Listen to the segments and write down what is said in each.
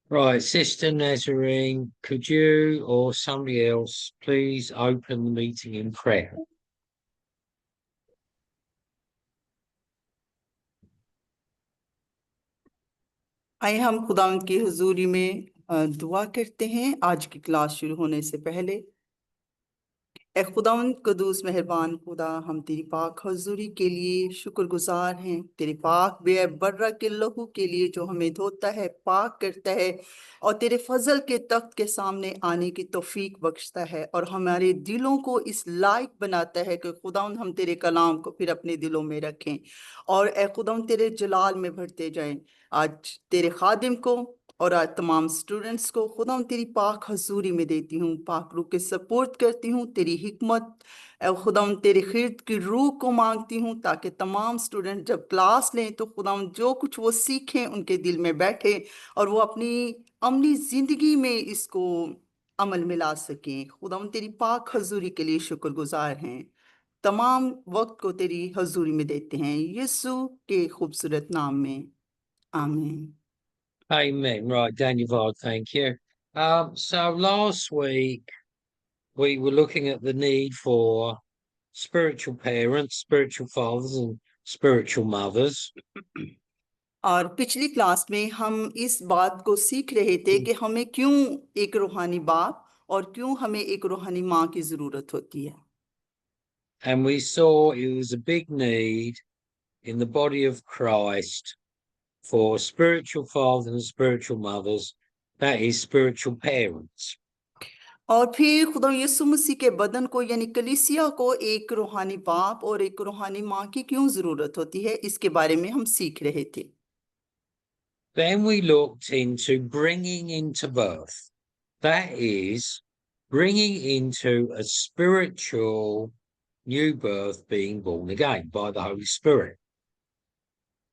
Right, Sister Nazarene, could you or somebody else please open the meeting in prayer? आइए हम खुदावंद की हुजूरी में दुआ करते हैं आज की क्लास शुरू होने से पहले। ए खुदावंद कदूस मेहरबान खुदा, हम तेरी पाक हुजूरी के लिए शुक्रगुजार हैं, तेरे पाक बेबर्रा के लहू के लिए जो हमें धोता है, पाक करता है और तेरे फजल के तख्त के सामने आने की तौफीक बख्शता है और हमारे दिलों को इस लायक बनाता है कि खुदावंद हम तेरे कलाम को फिर अपने दिलों में रखें और ए खुदावंद तेरे जलाल में भरते जाएं। आज तेरे खादिम को और आज तमाम स्टूडेंट्स को खुदा तेरी पाक हजूरी में देती हूँ, पाक रूह के सपोर्ट करती हूँ, तेरी हिकमत ए खुदा तेरी खिरत की रूह को मांगती हूँ ताकि तमाम स्टूडेंट जब क्लास लें तो खुदा जो कुछ वो सीखें उनके दिल में बैठे और वो अपनी अमली जिंदगी में इसको अमल में ला सकें। खुदा तेरी पाक हजूरी के लिए शुक्रगुजार हैं। तमाम वक्त को तेरी हजूरी में देते हैं यीशु के खूबसूरत नाम में, आमीन। Amen. Right, Daniel Vard, thank you. So last week we were looking at the need for spiritual parents, spiritual fathers, and spiritual mothers. और पिछली क्लास में हम इस बात को सीख रहे थे कि हमें क्यों एक रूहानी बाप और क्यों हमें एक रूहानी माँ की जरूरत होती है। And we saw it was a big need in the body of Christ for spiritual fathers and spiritual mothers, that is, spiritual parents. और फिर खुदा यीशु मसीह के बदन को यानी कलीसिया को एक रूहानी बाप और एक रूहानी माँ की क्यों जरूरत होती है, इसके बारे में हम सीख रहे थे। Then we looked into bringing into birth, that is, bringing into a spiritual new birth, being born again by the Holy Spirit.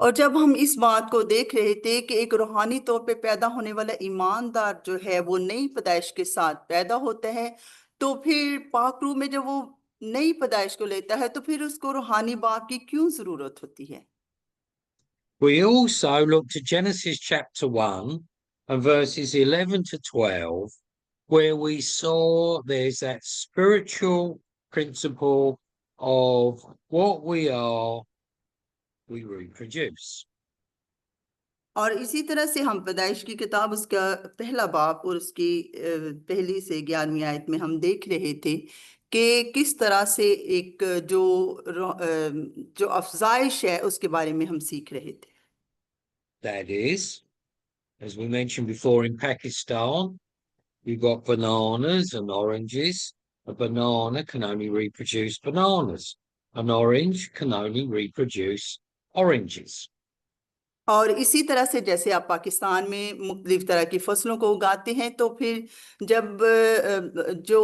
और जब हम इस बात को देख रहे थे कि एक रूहानी तौर पे पैदा होने वाला ईमानदार जो है वो नई पैदाइश के साथ पैदा होता है, तो फिर पाक रूह में जब वो नई पैदाइश को लेता है तो फिर उसको रूहानी बाप की क्यों जरूरत होती है। We also looked at Genesis chapter 1 and verses 11 to 12, where we saw there's that spiritual principle of what we are, we reproduce. और इसी तरह से हम पैदाइश की किताब उसका पहला बाप और उसकी पहली से 11वीं आयत में हम देख रहे थे कि किस तरह से एक जो अफजाइश है उसके बारे में हम सीख रहे थे। That is, as we mentioned before, in Pakistan, you've got bananas and oranges. A banana can only reproduce bananas. An orange can only reproduce oranges. और इसी तरह से जैसे आप पाकिस्तान में मुख्तलिफ तरह की फसलों को उगाते हैं तो फिर जब जो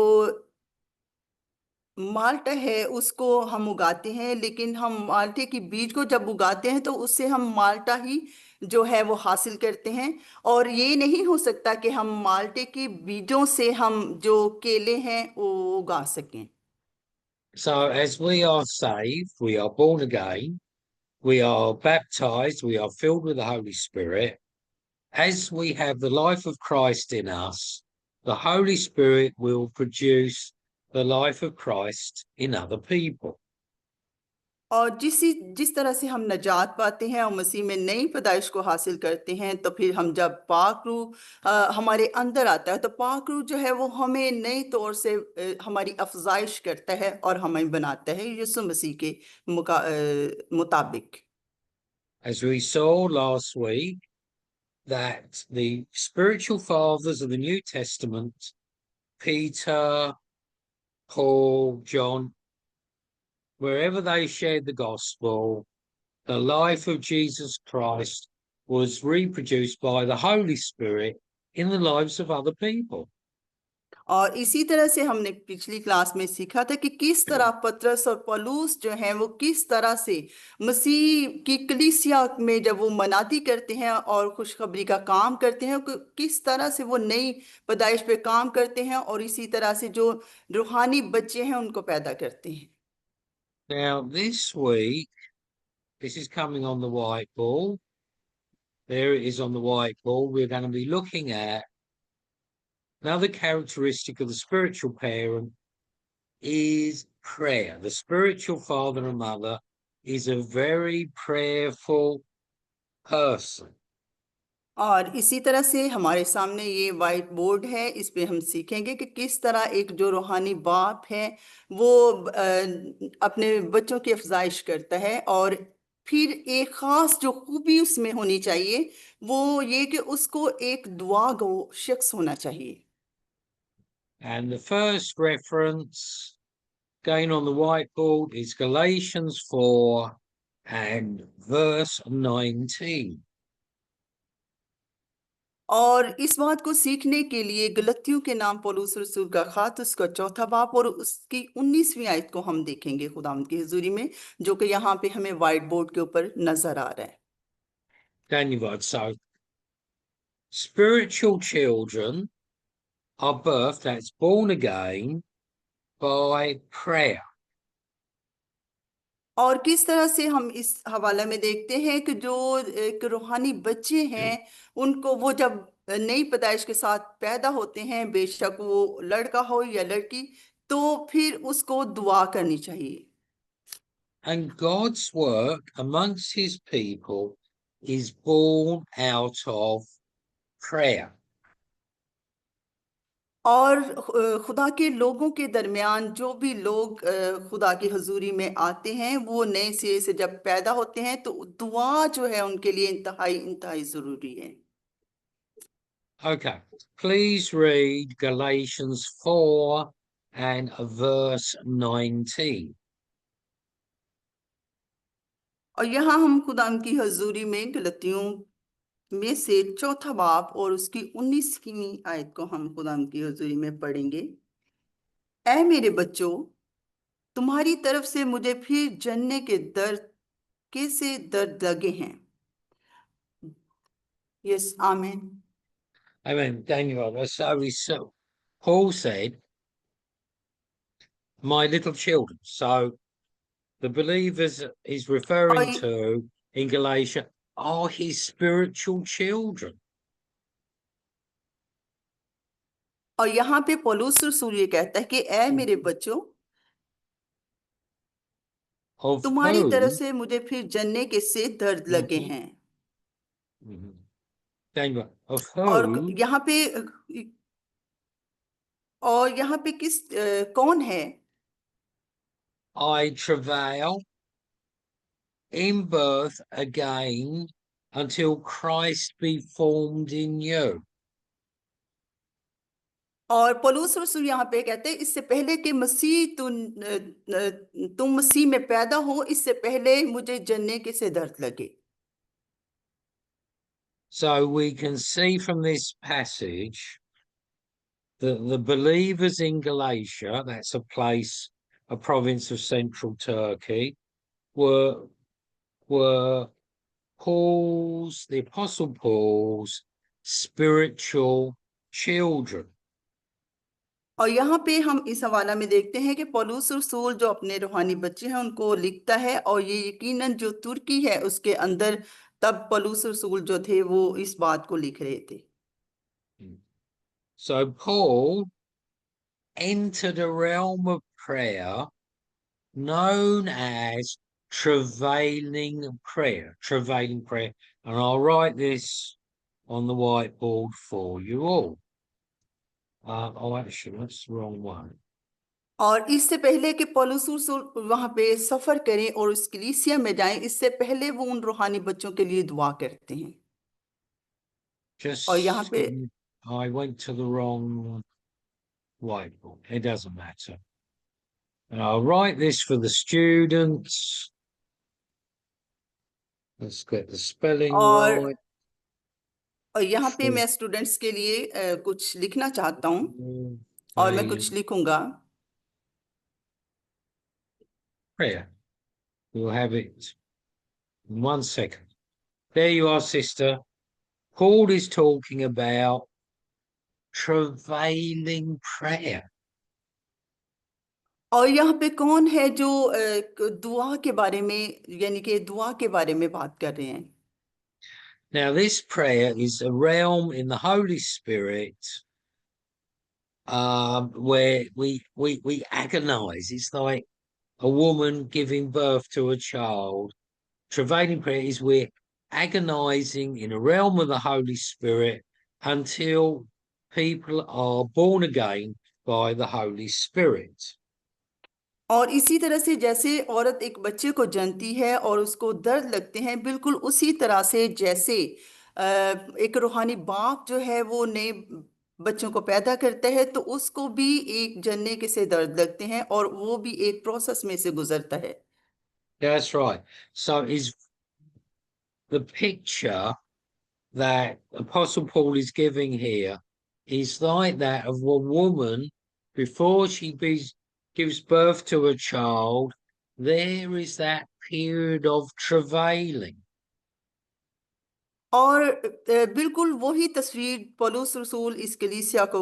माल्टा है उसको हम उगाते हैं, लेकिन हम माल्टे की बीज को जब उगाते हैं तो उससे हम माल्टा ही जो है वो हासिल करते हैं। और ये नहीं हो सकता कि हम माल्टे के बीजों से हम जो केले हैं वो उगा सकें। So, as we are saved, we are born again, we are baptized, we are filled with the Holy Spirit. As we have the life of Christ in us, the Holy Spirit will produce the life of Christ in other people. और जिस तरह से हम नजात पाते हैं और मसीह में नई पैदाइश को हासिल करते हैं तो फिर हम जब पाक रूह हमारे अंदर आता है तो पाक रूह जो है वो हमें नए तौर से हमारी अफजाइश करता है और हमें बनाता है यीशु मसीह के मुताबिक। As we saw last week, that the spiritual fathers of the New Testament, Peter, Paul, John, wherever they shared the gospel, the life of Jesus Christ was reproduced by the Holy Spirit in the lives of other people. और इसी तरह से हमने पिछली class में सीखा था कि किस तरह पतरस और पौलुस जो हैं वो किस तरह से मसीह की कलीसिया में जब वो मनाती करते हैं और खुशखबरी का काम करते हैं, किस तरह से वो नई पैदाइश पे काम करते हैं और इसी तरह से जो रूहानी बच्चे हैं उनको पैदा करते हैं। Now, this week, this is coming on the whiteboard. There it is on the whiteboard. We're going to be looking at another characteristic of the spiritual parent is prayer. The spiritual father and mother is a very prayerful person. और इसी तरह से हमारे सामने ये white board है, इस पे हम सीखेंगे कि किस तरह एक जो रूहानी बाप है वो अपने बच्चों की अफजाइश करता है। और फिर एक खास जो खूबी उसमें होनी चाहिए वो ये कि उसको एक दुआ गो शख्स होना चाहिए। And the first reference going on the whiteboard is Galatians 4 and verse 19. और इस बात को सीखने के लिए गलतियों के नाम पौलुस रसूल का खात उसका चौथा बाब और उसकी 19वीं आयत को हम देखेंगे खुदावंद की हुजूरी में, जो कि यहाँ पे हमें वाइट बोर्ड के ऊपर नजर आ रहा है। धन्यवाद. So, spiritual children are birthed, that's born again, by prayer. और किस तरह से हम इस हवाले में देखते हैं कि जो एक रूहानी बच्चे हैं उनको वो जब नई पैदाइश के साथ पैदा होते हैं, बेशक वो लड़का हो या लड़की, तो फिर उसको दुआ करनी चाहिए। And God's work amongst his people is born out of prayer. और खुदा के लोगों के दरमियान जो भी लोग खुदा की हजूरी में आते हैं वो नए सिरे से जब पैदा होते हैं तो दुआ जो है उनके लिए इंतहाई इंतहाई जरूरी है। Okay, please read Galatians 4 and verse 19. और यहाँ हम खुदा की हजूरी में गलतियों में से चौथा बाब और उसकी 19वीं आयत को हम खुदा की हजूरी में पढ़ेंगे। ऐ मेरे बच्चों, तुम्हारी तरफ से मुझे फिर जनने के दर्द कैसे दर्द लगे हैं। यस, आमीन। I mean, Daniel, so Paul said, my little children. So the believers he's referring और to in Galatia are his spiritual children. और यहाँ पे पौलुस रसूल ये कहता है कि ऐ मेरे बच्चों, Of तुम्हारी तरफ whom, से मुझे फिर जनने के से दर्द लगे हैं। Daniel, of और whom यहाँ पे किस कौन है? I travail in birth again until Christ be formed in you. और पौलुस रसूल यहाँ पे कहते हैं इससे पहले कि तुम मसीह में पैदा हो, इससे पहले मुझे जनने के से दर्द लगे। So we can see from this passage that the believers in Galatia, that's a place, a province of central Turkey, were Paul's, the Apostle Paul's spiritual children. और यहाँ पे हम इस हवाला में देखते हैं कि पौलुस रसूल जो अपने रूहानी बच्चे हैं उनको लिखता है, और ये यकीनन जो तुर्की है उसके अंदर तब पौलुस रसूल जो थे वो इस बात को लिख रहे थे। So Paul entered a realm of prayer known as travailing prayer. Travailing prayer. And I'll write this on the whiteboard for you all. Oh, actually, that's the wrong one. और इससे पहले कि पौलुस रसूल वहां पे सफर करें और उस कलीसिया में जाएं, इससे पहले वो उन रूहानी बच्चों के लिए दुआ करते हैं। और यहाँ Just, पे I went to the wrong whiteboard. It doesn't matter. And I'll write this for the students. Let's get the spelling और right. और यहाँ पे मैं स्टूडेंट्स के लिए कुछ लिखना चाहता हूँ और मैं कुछ लिखूंगा। Prayer. We'll have it in 1 second. There you are, sister. Paul is talking about travailing prayer. और यहाँ पे कौन है जो दुआ के बारे में, यानी कि दुआ के बारे में बात कर रहे हैं? Now, this prayer is a realm in the Holy Spirit where we agonize. It's like a woman giving birth to a child. Travailing prayer is we're agonizing in a realm of the Holy Spirit until people are born again by the Holy Spirit. और इसी तरह से जैसे औरत एक बच्चे को जनती है और उसको दर्द लगते हैं, बिल्कुल उसी तरह से जैसे एक रूहानी बाप जो है वो नए बच्चों को पैदा करता है, तो उसको भी एक जनने के से दर्द लगते हैं और वो भी एक प्रोसेस में से गुजरता है। That's right. So is the picture that Apostle Paul is giving here is like that of a woman before she gives birth to a child. There is that period of travailing. और बिल्कुल वही तस्वीर पौलुस रसूल इस कलीसिया को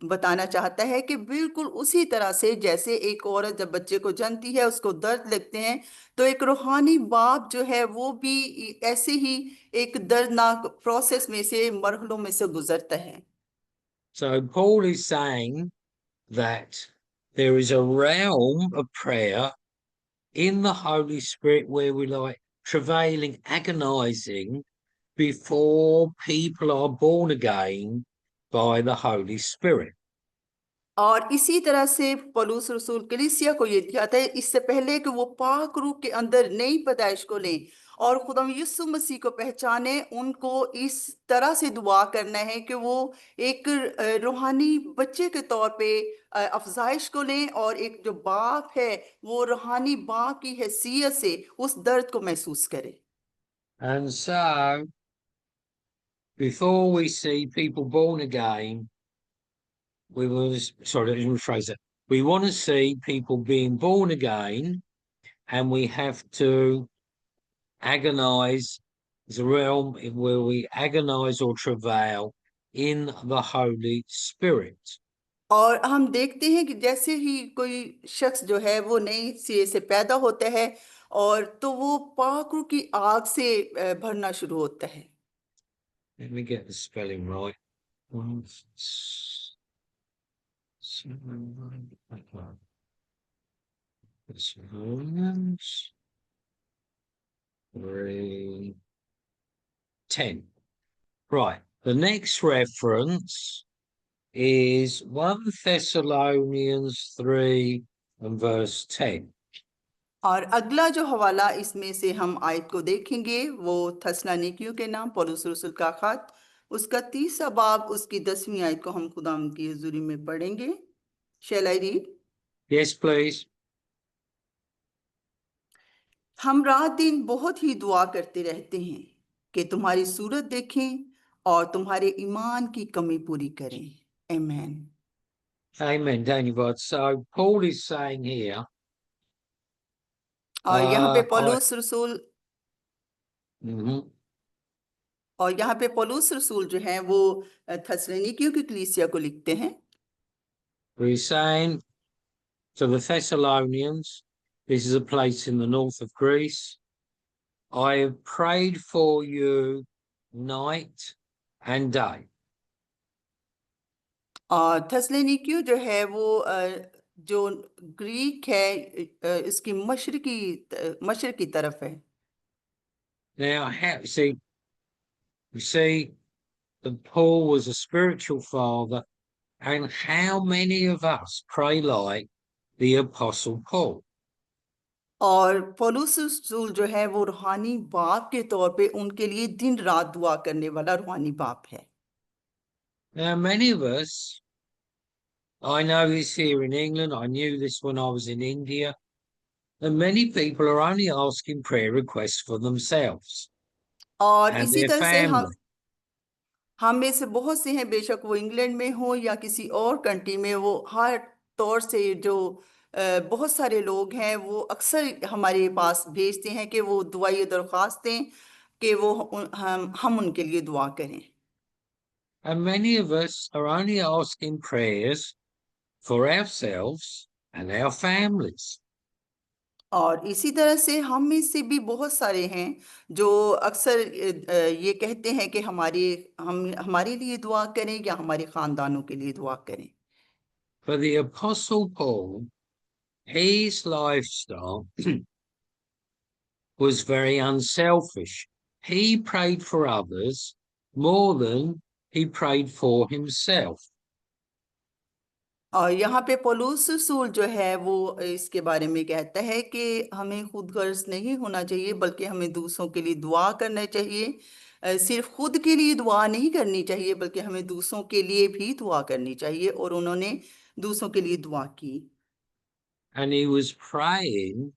बताना चाहता है कि बिल्कुल उसी तरह से जैसे एक औरत जब बच्चे को जनती है उसको दर्द लगते हैं, तो एक रूहानी बाप जो है वो भी ऐसे ही एक दर्दनाक प्रोसेस में से, मरहलों में से गुजरता है। So Paul is saying that there is a realm of prayer in the Holy Spirit where we're like travailing, agonizing before people are born again by the Holy Spirit. और इसी तरह से पौलुस रसूल कलीसिया को ये दिखाता है इससे पहले कि वो पाक रूह के अंदर नई पैदाइश को लें और खुदा यीशु मसीह को पहचाने, उनको इस तरह से दुआ करना है कि वो एक रूहानी बच्चे के तौर पे अफजाइश को लें और एक जो बाप है वो रूहानी बाप की हैसियत से उस दर्द को महसूस करें। And so before we see people born again, we will, sorry, let me rephrase it. We want to see people being born again, and we have to agonize. There's a realm where we agonize or travail in the Holy Spirit. और हम देखते हैं कि जैसे ही कोई शख्स जो है वो नई सिरे से पैदा होता है और तो वो पाक रूह की आग से भरना शुरू होता है। Let me get the spelling right. Thessalonians 3:10. Right. The next reference is 1 Thessalonians 3 and verse 10. और अगला जो हवाला इसमें से हम आयत को देखेंगे वो थस्सलुनीकियों के नाम पौलुस रसूल का खत, उसका 30वां बाब, उसकी 10वीं आयत को हम खुदावंद की हुजूरी में पढ़ेंगे। शैल आई रीड? Yes, please. हम रात दिन बहुत ही दुआ करते रहते हैं कि तुम्हारी सूरत देखें और तुम्हारे ईमान की कमी पूरी करें। आमीन। Amen, Daniel. So Paul is saying here, और यहाँ पे I, पौलुस रसूल mhm, और यहाँ पे पौलुस रसूल जो हैं वो थस्सलुनीकियों की कलीसिया को लिखते हैं। he's saying to the Thessalonians, this is a place in the north of Greece. I have prayed for you night and day. और थस्सलुनीकियों जो है वो जो ग्रीक है इसकी मशरकी तरफ है। Now, you see that Paul was a spiritual father, and how many of us pray like the Apostle Paul? और पौलुस रसूल जो है वो रूहानी बाप के तौर पे उनके लिए दिन रात दुआ करने वाला रूहानी बाप है। Now, many of us, I know this here in England, I knew this when I was in India, and many people are only asking prayer requests for themselves और and इसी their तरह से family. हम में से बहुत से हैं, बेशक वो इंग्लैंड में हो या किसी और कंट्री में, वो हर तौर से जो बहुत सारे लोग हैं वो अक्सर हमारे पास भेजते हैं कि वो दुआई दरख्वास्त दें कि वो हम उनके लिए दुआ करें। And many of us are only asking prayers for ourselves and our families. और इसी तरह से हम में से भी बहुत सारे हैं जो अक्सर ये कहते हैं कि हम हमारे लिए दुआ करें या हमारे खानदानों के लिए दुआ करें। For the Apostle Paul, his lifestyle was very unselfish. He prayed for others more than he prayed for himself. और यहाँ पे पौलुस रसूल जो है वो इसके बारे में कहता है कि हमें खुदगर्ज नहीं होना चाहिए बल्कि हमें दूसरों के लिए दुआ करना चाहिए। सिर्फ खुद के लिए दुआ नहीं करनी चाहिए बल्कि हमें दूसरों के लिए भी दुआ करनी चाहिए, और उन्होंने दूसरों के लिए दुआ की। And he was praying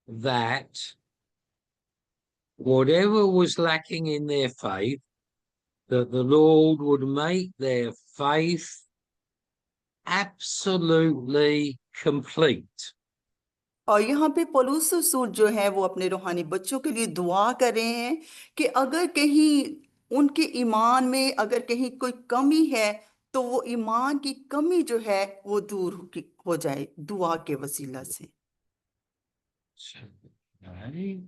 that whatever was lacking in their faith, that the Lord would make their faith absolutely complete. और यहाँ पे पौलुस रसूल जो है वो अपने रूहानी बच्चों के लिए दुआ कर रहे हैं कि अगर कहीं उनके ईमान में अगर कहीं कोई कमी है तो वो ईमान की कमी जो है वो दूर हो जाए दुआ के वसीला से। Okay.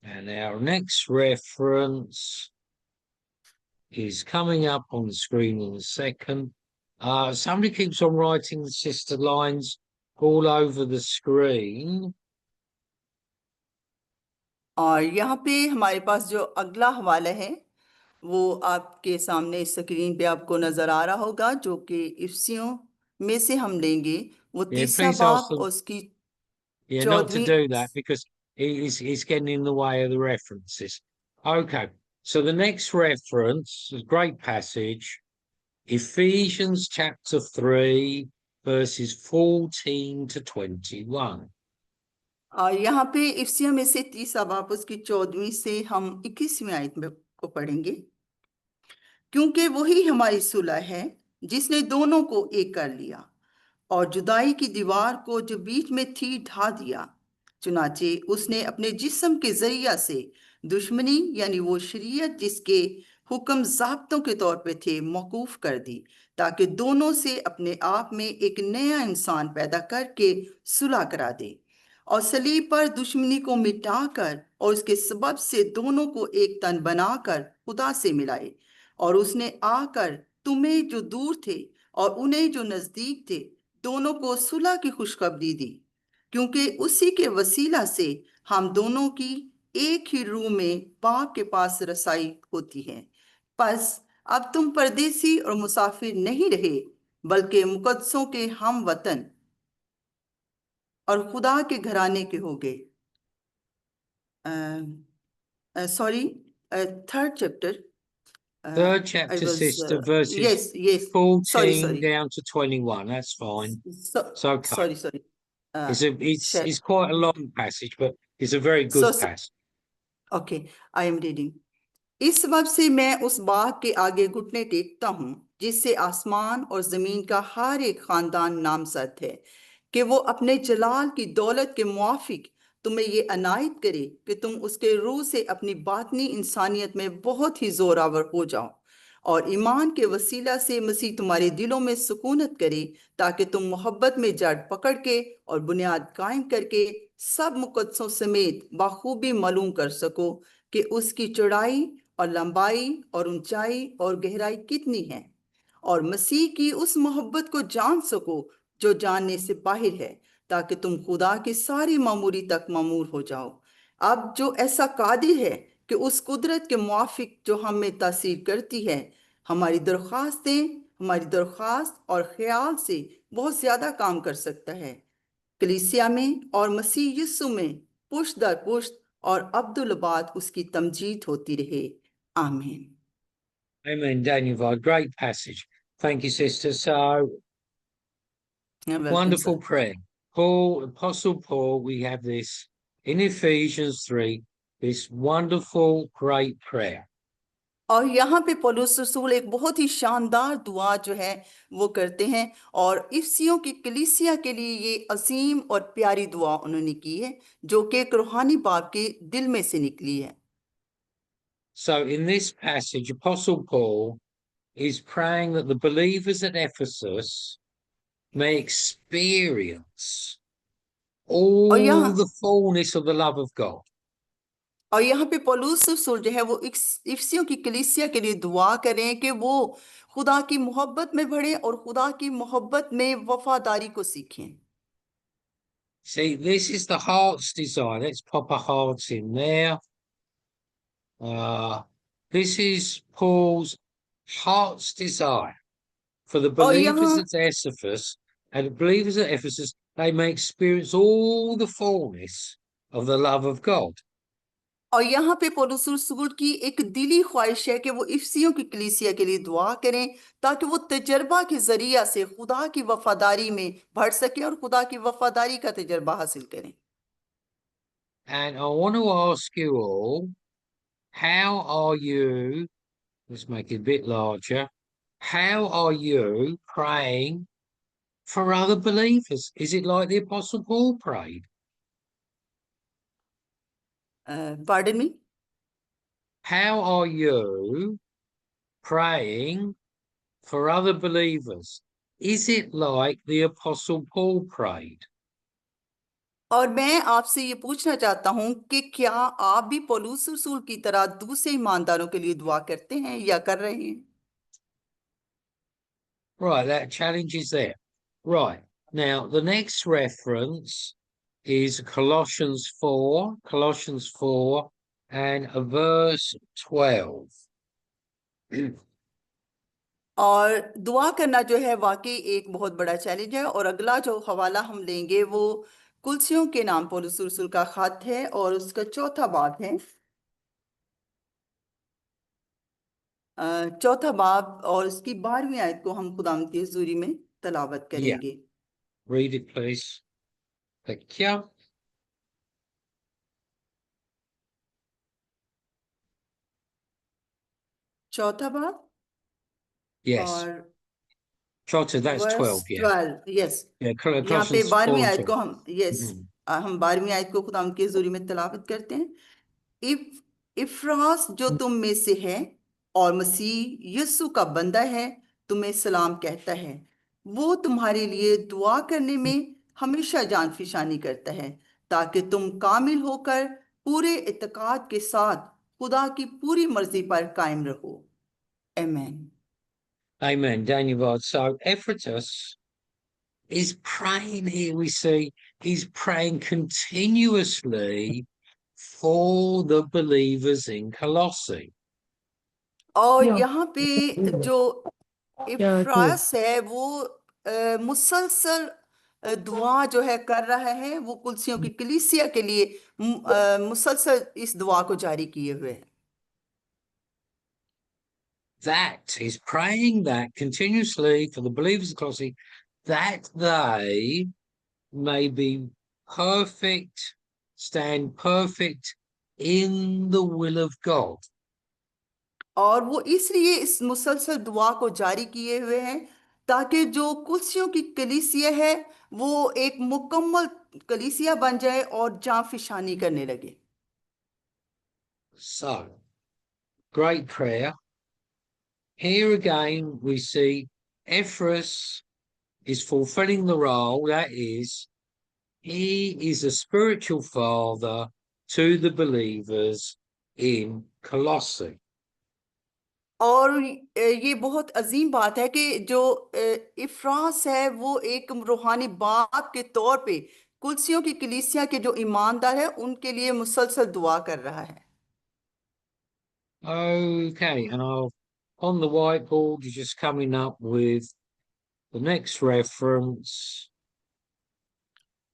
And our next reference is coming up on the screen in a second. Somebody keeps on writing the sister lines all over the screen. और यहाँ पे हमारे पास जो अगला हवाला है वो आपके सामने स्क्रीन पे आपको नजर आ रहा होगा, जो कि इफ्सियों में से हम लेंगे वो Yeah, तीसरा please ask बाब them. और उसकी Yeah, not to 14वीं। do that because he's getting in the way of the references. Okay, so the next reference is a great passage, Ephesians chapter 3, verses 14 to 21. और यहाँ पे इफ्सिया में से तीसरा बाब उसकी 14वीं से हम 21वीं आयत में को पढ़ेंगे। क्योंकि वही हमारी सुलह है जिसने दोनों को एक कर लिया और जुदाई की दीवार को जो बीच में थी ढा दिया। चुनाचे उसने अपने जिस्म के जरिया से दुश्मनी यानी वो शरीयत जिसके हुक्म ज़ाब्तों के तौर पे थे मौकूफ कर दी, ताकि दोनों से अपने आप में एक नया इंसान पैदा करके सुलह करा दे और सलीब पर दुश्मनी को मिटाकर और उसके सबब से दोनों को एक तन बनाकर खुदा से मिलाए। और उसने आकर तुम्हें जो दूर थे और उन्हें जो नजदीक थे दोनों को सुलह की खुशखबरी दी, क्योंकि उसी के वसीला से हम दोनों की एक ही रूह में बाप के पास रसाई होती है। बस अब तुम परदेसी और मुसाफिर नहीं रहे बल्कि मुकद्दसों के हम वतन और खुदा के घराने के हो गए। Sorry, third chapter. Third I chapter, was sister, verses yes yes, sorry 14 sorry, down to 21. That's fine. It's okay. Sorry sorry, It's quite a long passage, but it's a very so good passage. Okay, I am reading. इस सबब से मैं उस बाग के आगे घुटने टेकता हूँ जिससे आसमान और जमीन का हर एक खानदान नामजद है, कि वो अपने जलाल की दौलत के मुआफिक तुम्हें ये अनायत करे कि तुम उसके रूह से अपनी बातनी इंसानियत में बहुत ही जोरावर हो जाओ और ईमान के वसीला से मसीह तुम्हारे दिलों में सुकूनत करे, ताकि तुम मोहब्बत में जड़ पकड़ के और बुनियाद कायम करके सब मुकद्दसों समेत बाखूबी मालूम कर सको कि उसकी चौड़ाई और लंबाई और ऊंचाई और गहराई कितनी है, और मसीह की उस मोहब्बत को जान सको जो जानने से बाहर है, ताकि तुम खुदा की सारी मामूरी तक मामूर हो जाओ। अब जो ऐसा कादिर है कि उस कुदरत के मुआफिक जो हम में तासीर करती है हमारी दरख्वास्त और ख्याल से बहुत ज्यादा काम कर सकता है, कलीसिया में और मसीह यीशु में पुश्त दर पुश्त और अब्दुलबाद उसकी तमजीद होती रहे। आमीन। Amen, Daniel. Great passage. Thank you, sister. So welcome wonderful sir. prayer. Paul, Apostle Paul, we have this in Ephesians 3, this wonderful, great prayer. और यहाँ पे पौलुस रसूल एक बहुत ही शानदार दुआ जो है वो करते हैं, और इफ्सियों की कलीसिया के लिए ये अजीम और प्यारी दुआ उन्होंने की है जो कि एक रूहानी बाप के दिल में से निकली है। So in this passage, Apostle Paul is praying that the believers at Ephesus may experience all यहाँ the fullness of the love of God. और यहाँ पे पौलुस रसूल जो है वो इफिसियों की कलीसिया के लिए दुआ करें कि वो खुदा की मोहब्बत में बढ़े और खुदा की मोहब्बत में वफादारी को सीखें। See, this is the heart's desire. Let's pop our hearts in there. This is Paul's heart's desire for the और believers यहाँ at Ephesus, and the believers at Ephesus, they may experience all the fullness of the love of God. और यहाँ पे पौलुस रसूल की एक दिली ख्वाहिश है कि वो इफिसियों की कलीसिया के लिए दुआ करें ताकि वो तजर्बा के जरिया से खुदा की वफादारी में बढ़ सके और खुदा की वफादारी का तजर्बा हासिल करें। And I want to ask you all, how are you, let's make it a bit larger, how are you praying for other believers? Is it like the Apostle Paul prayed? Pardon me. How are you praying for other believers? Is it like the Apostle Paul prayed? और मैं आपसे ये पूछना चाहता हूं कि क्या आप भी पौलुस रसूल की तरह दूसरे ईमानदारों के लिए दुआ करते हैं या कर रहे हैं? Right, that challenge is there. Right, now the next reference is Colossians 4 and verse 12. और दुआ करना जो है वाकई एक बहुत बड़ा चैलेंज है। और अगला जो हवाला हम लेंगे वो कुलसियों के नाम पौलुस रसूल का खत है और उसका चौथा बाब है। चौथा बाब और उसकी 12वीं आयत को हम खुदावंद की हुजूरी में तलावत Yeah, करेंगे। read it, please. Thank you. चौथा बाब Yes, और Trotter, that's verse 12, yeah. 12, yes. Yeah, यहाँ पे Colossians 4 12वीं and आयत 12. को हम यस Mhm. हम 12वीं आयत को खुदावंद की हुजूरी में तलावत करते हैं। इफ इफ्रास जो तुम में से है और मसीह यीशु का बंदा है तुम्हें सलाम कहता है। वो तुम्हारे लिए दुआ करने में हमेशा जान फिशानी करता है ताकि तुम कामिल होकर पूरे इत्तेकाद के साथ खुदा की पूरी मर्जी पर कायम रहो। आमीन। Amen, Daniel. So Ephesus is praying here, we see he's praying continuously for the believers in Colossae. और Yeah. यहाँ पे जो Yeah, cool. इफ्रास है वो मुसलसल दुआ जो है कर रहा है वो कुलसियों की कलीसिया के लिए मुसलसल इस दुआ को जारी किए हुए है। That is praying that continuously for the believers in Colossae, that they may be perfect, stand perfect in the will of God. और वो इसलिए इस मुसलसल दुआ को जारी किए हुए हैं ताकि जो कुलसियों की कलीसिया है वो एक मुकम्मल कलीसिया बन जाए और जांफिशानी करने लगे। So, great prayer. Here again, we see Ephraim is fulfilling the role, that is, he is a spiritual father to the believers in Colossae. और ये बहुत अजीम बात है कि जो इफ्रास है वो एक रूहानी बाप के तौर पे कुलसियों की कलीसिया के जो ईमानदार है उनके लिए मुसलसल दुआ कर रहा है। Okay, and on the whiteboard, you're just coming up with the next reference.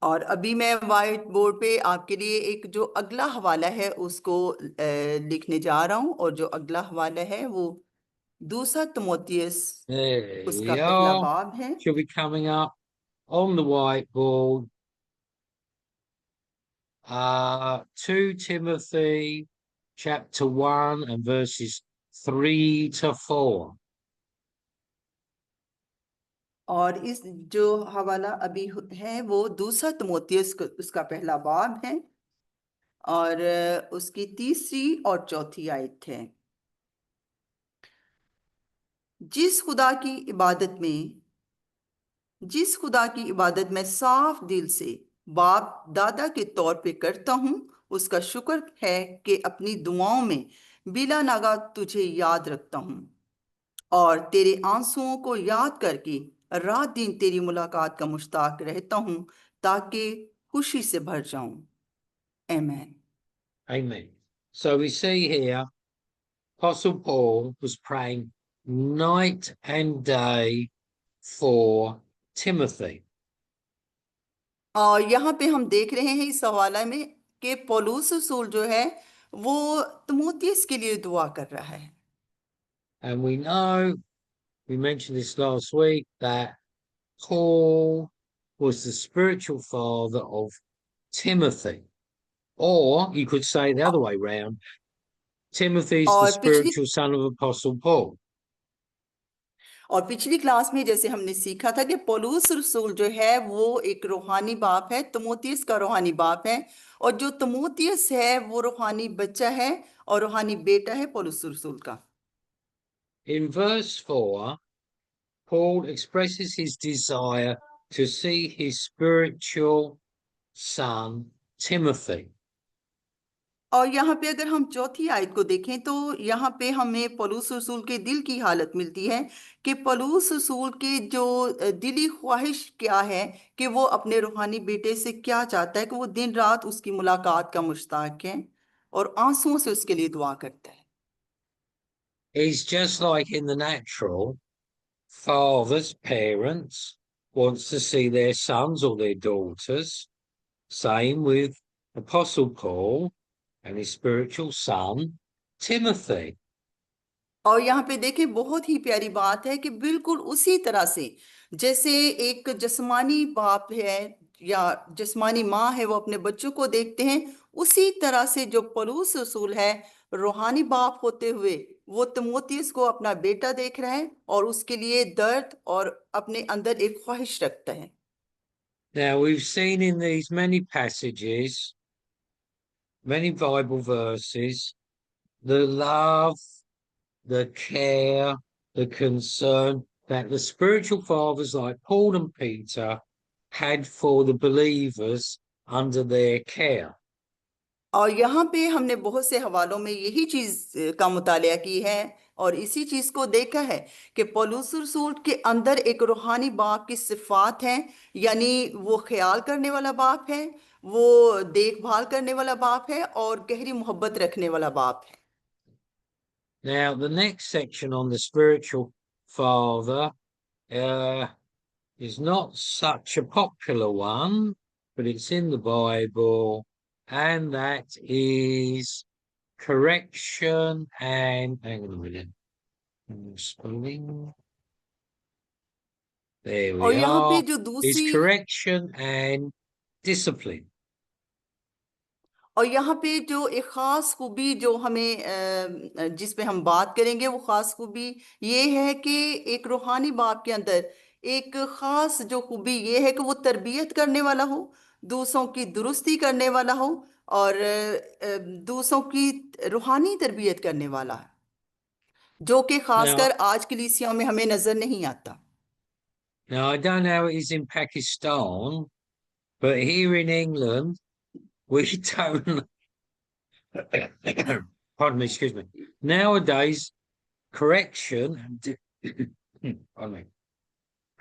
और अभी मैं वाइट बोर्ड पे आपके लिए एक जो अगला हवाला है उसको लिखने जा रहा हूँ और जो अगला हवाला है वो दूसरा तिमोथियस There उसका you पहला are. बाब है। Should be coming up on the whiteboard. 2 Timothy chapter 1 and verses 3 to 4. और इस जो हवाला अभी है वो दूसरा तिमोथियस उसका पहला बाब है और उसकी तीसरी और चौथी आयत है। जिस खुदा की इबादत में साफ दिल से बाप दादा के तौर पे करता हूँ। उसका शुक्र है कि अपनी दुआओं में बिला नागा तुझे याद रखता हूँ और तेरे आंसुओं को याद करके रात दिन तेरी मुलाकात का मुश्ताक रहता हूँ ताकि खुशी से भर जाऊं। आमीन। Amen. So we see here, Apostle Paul was praying night and day for Timothy. और यहाँ पे हम देख रहे हैं इस हवाला में कि पौलुस रसूल जो है वो तीमुथियुस के लिए दुआ कर रहा है। And we know, we mentioned this last week, that Paul was the spiritual father of Timothy. Or you could say the other way round, Timothy's the और पिछली spiritual son of Apostle Paul. और पिछली class में जैसे हमने सीखा था कि पौलुस रसूल जो है वो एक रूहानी बाप है, तीमुथियुस का रूहानी बाप है, और जो तीमुथियुस है वो रूहानी बच्चा है और रूहानी बेटा है पौलुस रसूल का। In verse 4, Paul expresses his desire to see his spiritual son, Timothy. और यहाँ पे अगर हम चौथी आयत को देखें तो यहाँ पे हमें पौलुस रसूल के दिल की हालत मिलती है कि पौलुस रसूल के जो दिली ख्वाहिश क्या है कि वो अपने रूहानी बेटे से क्या चाहता है कि वो दिन रात उसकी मुलाकात का मुश्ताक है और आंसुओं से उसके लिए दुआ करता है। He's just like in the natural, fathers, parents wants to see their sons or their daughters. Same with Apostle Paul and his spiritual son, Timothy. और यहाँ पे देखें बहुत ही प्यारी बात है कि बिल्कुल उसी तरह से जैसे एक जिस्मानी बाप है या जिस्मानी माँ है वो अपने बच्चों को देखते हैं, उसी तरह से जो पौलुस रसूल है रूहानी बाप होते हुए वो तीमुथियुस को अपना बेटा देख रहा है और उसके लिए दर्द और अपने अंदर एक ख्वाहिश रखता है। Now we've seen in these many passages, many Bible verses, the love, the care, the concern that the spiritual fathers like Paul and Peter had for the believers under their care. और यहाँ पे हमने बहुत से हवालों में यही चीज का मुतालिया की है और इसी चीज को देखा है कि पौलुस रसूल के अंदर एक रूहानी बाप की सिफात है, यानी वो ख्याल करने वाला बाप है, वो देखभाल करने वाला बाप है और गहरी मोहब्बत रखने वाला बाप है। Now, the next section on the spiritual father is not such a popular one, but it's in the Bible, and that is correction and, hang on a minute, spelling. There और we यहाँ पे are. जो Is दूसरी correction and discipline. और यहाँ पे जो एक खास खूबी जो हमें जिस पे हम बात करेंगे वो खास खूबी ये है कि एक रूहानी बाप के अंदर एक खास जो खूबी ये है कि वो तरबियत करने वाला हो, दूसरों की दुरुस्ती करने वाला हो और दूसरों की रूहानी तरबियत करने वाला है, जो कि Now, खासकर आज की कलीसियाओं में हमें नजर नहीं आता। I don't know how it is in Pakistan, but here in England, we don't. Pardon me, excuse me. Nowadays, correction pardon me,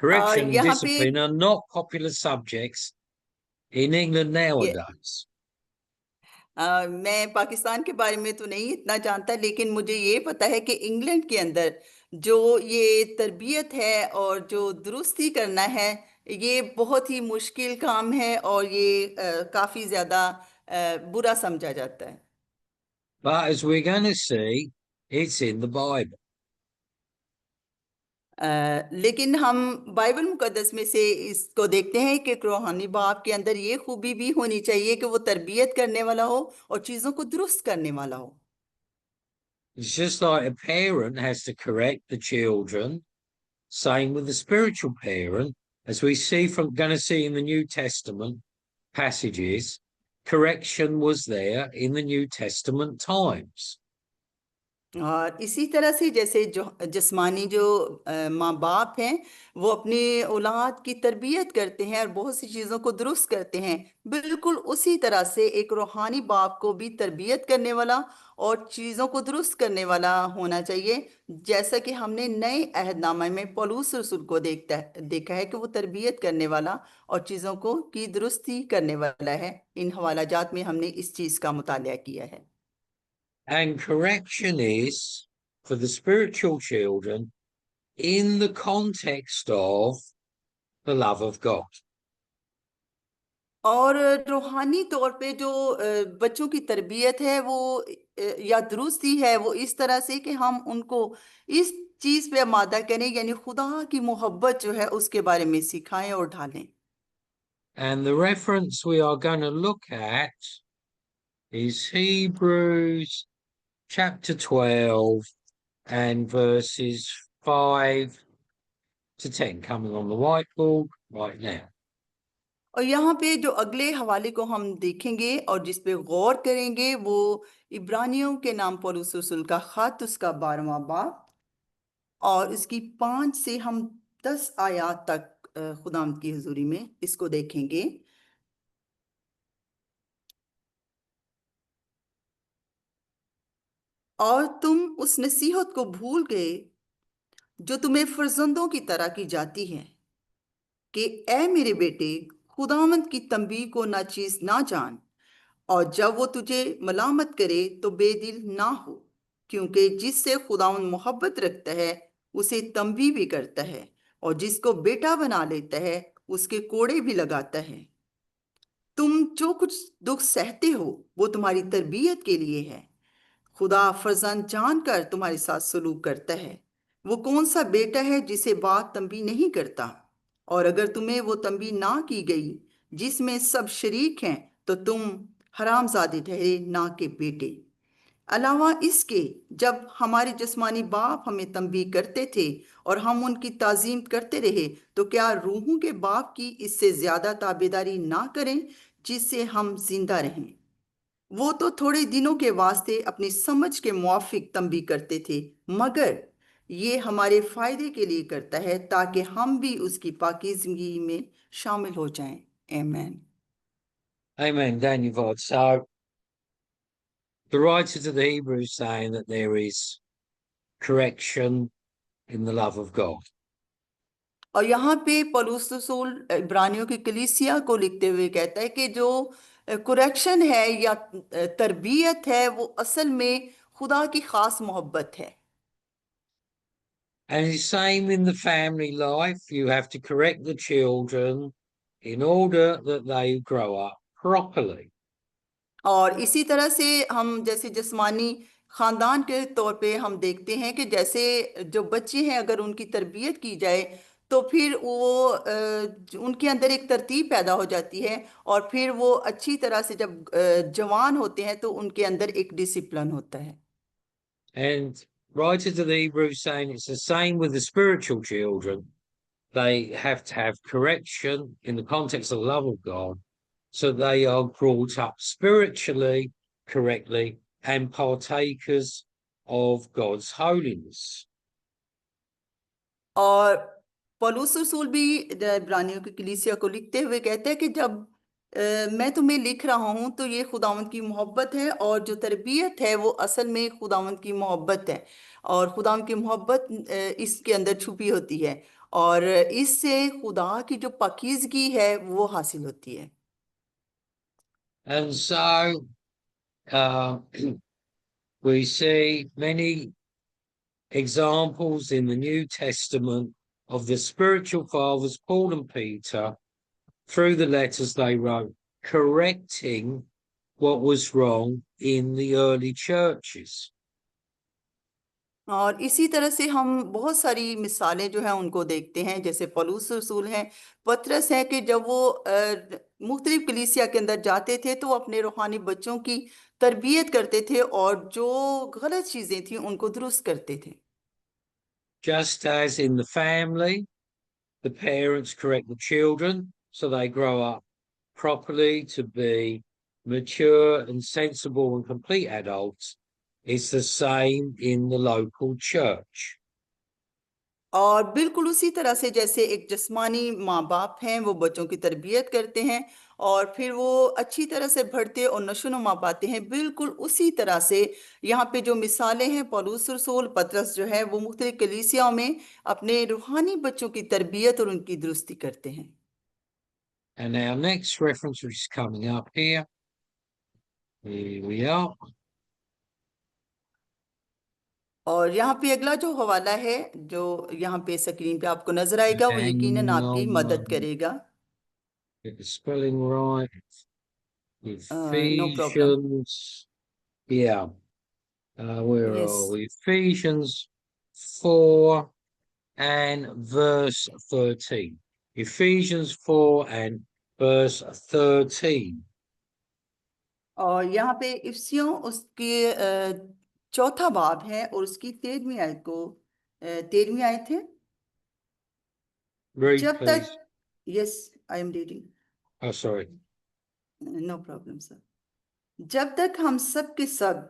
correction and यहाँ पे discipline are not popular subjects in England nowadays. मैं पाकिस्तान के बारे में तो नहीं इतना जानता, लेकिन मुझे ये पता है कि इंग्लैंड के अंदर जो ये तरबियत है और जो दुरुस्ती करना है ये बहुत ही मुश्किल काम है और ये काफ़ी ज़्यादा बुरा समझा जाता है। But as we're going to see, it's in the Bible. लेकिन हम बाइबल मुकद्दस में से इसको देखते हैं कि रूहानी बाप के अंदर ये खूबी भी होनी चाहिए कि वो तरबियत करने वाला हो और चीज़ों को दुरुस्त करने वाला हो। It's just like a parent has to correct the children, same with the spiritual parent, as we see from going to see in the New Testament passages, correction was there in the New Testament times. और इसी तरह से जैसे जो जिस्मानी जो माँ बाप हैं वो अपनी औलाद की तरबियत करते हैं और बहुत सी चीज़ों को दुरुस्त करते हैं, बिल्कुल उसी तरह से एक रूहानी बाप को भी तरबियत करने वाला और चीज़ों को दुरुस्त करने वाला होना चाहिए। जैसा कि हमने नए अहदनामे में पौलुस रसूल को देखा है कि वो तरबियत करने वाला और चीज़ों को की दुरुस्ती करने वाला है। इन हवालाजात में हमने इस चीज़ का मुतालिया किया है। And correction is for the spiritual children in the context of the love of God. और रूहानी तौर पे जो बच्चों की तरबियत है वो या दुरुस्ती है वो इस तरह से कि हम उनको इस चीज़ पे आमादा करें, यानी खुदा की मोहब्बत जो है उसके बारे में सिखाएं और ढालें। And the reference we are going to look at is Hebrews chapter 12 and verses 5 to 10, coming on the whiteboard right now. और यहाँ पे जो अगले हवाले को हम देखेंगे और जिस पे गौर करेंगे वो इब्रानियों के नाम पौलुस रसूल का खत, उसका 12वां बाब और इसकी 5 से हम 10 आयात तक खुदावंद की हुजूरी में इसको देखेंगे। और तुम उस नसीहत को भूल गए जो तुम्हें फर्जंदों की तरह की जाती है कि ए मेरे बेटे, खुदावंद की तंबीह को नाचीज ना जान, और जब वो तुझे मलामत करे तो बेदिल ना हो, क्योंकि जिससे खुदावंद मोहब्बत रखता है उसे तंबीह भी करता है, और जिसको बेटा बना लेता है उसके कोड़े भी लगाता है। तुम जो कुछ दुख सहते हो वो तुम्हारी तरबियत के लिए है। खुदा फर्जंद जानकर तुम्हारे साथ सलूक करता है। वो कौन सा बेटा है जिसे बाप तंबी नहीं करता? और अगर तुम्हें वो तंबी ना की गई जिसमें सब शरीक हैं तो तुम हरामजादे ठहरे, ना के बेटे। अलावा इसके, जब हमारे जिस्मानी बाप हमें तंबीह करते थे और हम उनकी ताजीम करते रहे, तो क्या रूहों के बाप की इससे ज्यादा ताबेदारी ना करें जिससे हम जिंदा रहें? वो तो थोड़े दिनों के वास्ते अपनी समझ के मुआफिक तंबीह करते थे, मगर ये हमारे फायदे के लिए करता है ताकि हम भी उसकी पाकीज़गी में शामिल हो जाएं। आमीन। Amen, Daniel Vod. So the writer to the Hebrews saying that there is correction in the love of God. और यहाँ पे पौलुस रसूल इब्रानियों की कलीसिया को लिखते हुए कहता है कि जो कुरेक्शन है या तरबियत है वो असल में खुदा की खास मोहब्बत है। And it's the same in the family life. You have to correct the children in order that they grow up properly. और इसी तरह से हम जैसे जिस्मानी खानदान के तौर पे हम देखते हैं कि जैसे जो बच्चे हैं अगर उनकी तरबियत की जाए तो फिर वो उनके अंदर एक तरतीब पैदा हो जाती है, और फिर वो अच्छी तरह से जब जवान होते हैं तो उनके अंदर एक डिसिप्लिन होता है। And writer to the Hebrews saying it's the same with the spiritual children. They have to have correction in the context of the love of God, so they are brought up spiritually correctly and partakers of God's holiness. और पौलुस रसूल भी इब्रानियों की कलीसिया को लिखते हुए कहते हैं कि जब मैं तुम्हें लिख रहा हूं तो ये खुदावंद की मोहब्बत है, और जो तरबियत है वो असल में खुदावंद की मोहब्बत है, और खुदावंद की मोहब्बत इसके अंदर छुपी होती है, और इससे खुदा की जो पाकीज़गी है वो हासिल होती है। And so we see many examples in the New Testament of the spiritual fathers, Paul and Peter, through the letters they wrote, correcting what was wrong in the early churches. और इसी तरह से हम बहुत सारी मिसालें जो हैं उनको देखते हैं, जैसे पौलुस रसूल हैं, पतरस है, कि जब वो मुख्तलिफ कलीसिया के अंदर जाते थे तो वो अपने रूहानी बच्चों की तरबियत करते थे और जो गलत चीज़ें थी उनको दुरुस्त करते थे। Just as in the family, the parents correct the children so they grow up properly to be mature and sensible and complete adults. It's the same in the local church. और बिल्कुल उसी तरह से जैसे एक जिस्मानी माँ बाप हैं, वो बच्चों की तरबियत करते हैं और फिर वो अच्छी तरह से बढ़ते और नशोनुमा पाते हैं, बिल्कुल उसी तरह से यहाँ पे जो मिसालें हैं, पौलुस रसूल पतरस जो है वो मुख्तलिफ कलीसियाओं में अपने रूहानी बच्चों की तरबियत और उनकी दुरुस्ती करते हैं। And our next reference, which is coming up here we are. और यहाँ पे अगला जो हवाला है जो यहाँ पे स्क्रीन पे आपको नजर आएगा, वो यकीनन आपकी मदद करेगा। Get the spelling right. No problem. Ephesians. Yeah. Where yes, are we? Ephesians 4 and verse 13. Ephesians 4 and verse 13. और यहाँ पे इफ्सियों उसके चौथा बाब है और उसकी 13वीं आयत को 13वीं आयत है। Read, जब please. तक, yes I am reading, Oh, sorry. No problem sir. जब तक हम सब के सब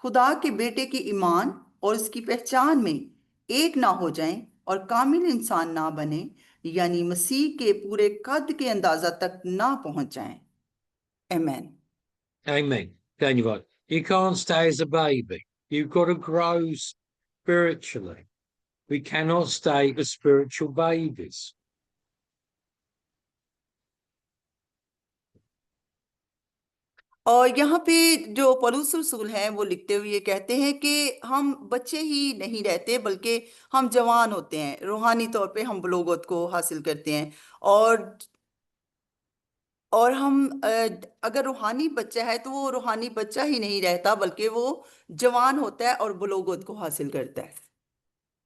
खुदा के बेटे की ईमान और उसकी पहचान में एक ना हो जाएं और कामिल इंसान ना बने, यानी मसीह के पूरे कद के अंदाजा तक ना पहुंच जाएं। आमीन। Amen. Thank you, God. You can't stay as a baby. You've got to grow spiritually. We cannot stay as spiritual babies. और यहाँ पे जो पौलुस रसूल हैं वो लिखते हुए ये कहते हैं कि हम बच्चे ही नहीं रहते बल्कि हम जवान होते हैं, रूहानी तौर पे हम बलोगत को हासिल करते हैं। और और हम अगर रूहानी बच्चा है तो वो रूहानी बच्चा ही नहीं रहता बल्कि वो जवान होता है और बलोगत को हासिल करता है।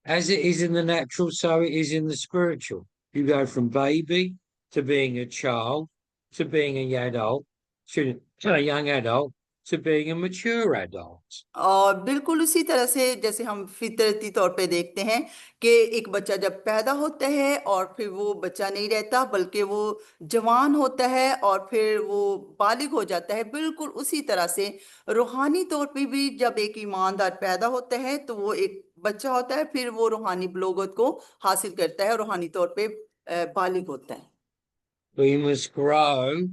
As it is in the natural, so it is in the spiritual. You go from baby to being a child to being a adult to a young adult to being a mature adult. और बिल्कुल उसी तरह से जैसे हम फितरती तौर पे देखते हैं कि एक बच्चा जब पैदा होता है और फिर वो बच्चा नहीं रहता बल्कि वो जवान होता है और फिर वो बालिग हो जाता है, बिल्कुल उसी तरह से रूहानी तौर पे भी जब एक ईमानदार पैदा होता है तो वो एक बच्चा होता है, फिर वो रूहानी बलोगत को हासिल करता है, रूहानी तौर पे बालिग होता है। We must grow,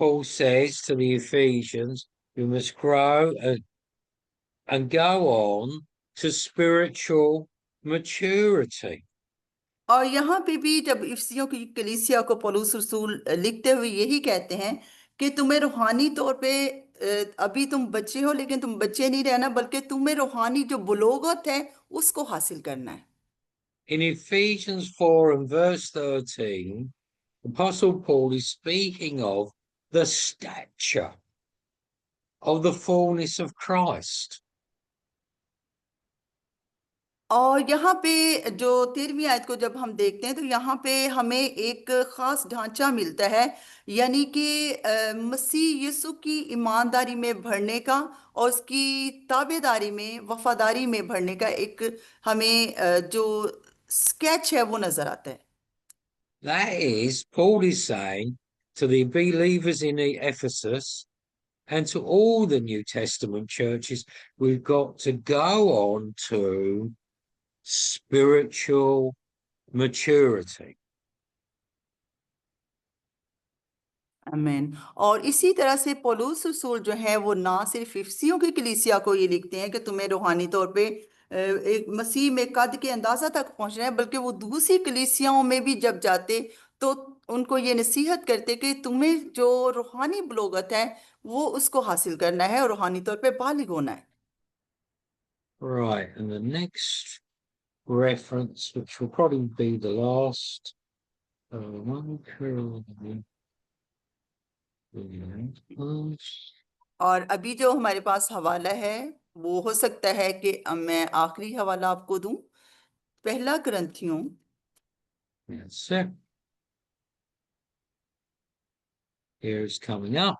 Paul says to the Ephesians, we must grow and go on to spiritual maturity. और यहाँ पे भी जब इफसियों की कलीसिया को पौलुस रसूल लिखते हुए यही कहते हैं कि तुम्हें रूहानी तौर पे अभी तुम बच्चे हो लेकिन तुम बच्चे नहीं रहना बल्कि तुम्हें रूहानी जो बुलोगत है उसको हासिल करना है। In Ephesians 4 and verse 13, Apostle Paul is speaking of the stature of the fullness of Christ. और यहाँ पे जो 13वीं आयत को जब हम देखते हैं तो यहाँ पे हमें एक खास ढांचा मिलता है, यानी कि मसीह यीशु की ईमानदारी में बढ़ने का और उसकी ताबेदारी में वफादारी में बढ़ने का एक हमें जो स्केच है वो नजर आता है। That is, Paul is saying to the believers in Ephesus and to all the New Testament churches, we've got to go on to spiritual maturity. आमीन। और इसी तरह से पौलुस रसूल जो है वो ना सिर्फ इफिसियों की कलीसिया को ये लिखते हैं कि तुम्हें रूहानी तौर पे एक मसीह में कद के अंदाजा तक पहुंचना है, बल्कि वो दूसरी कलीसियाओं में भी जब जाते तो उनको ये नसीहत करते कि तुम्हें जो रूहानी बलोगत है वो उसको हासिल करना है और रूहानी तौर पे बालिग होना है। Right, and the next reference, which will probably be the last, और अभी जो हमारे पास हवाला है वो हो सकता है कि मैं आखिरी हवाला आपको दूं, पहला ग्रंथियों that's it. Here it's coming up.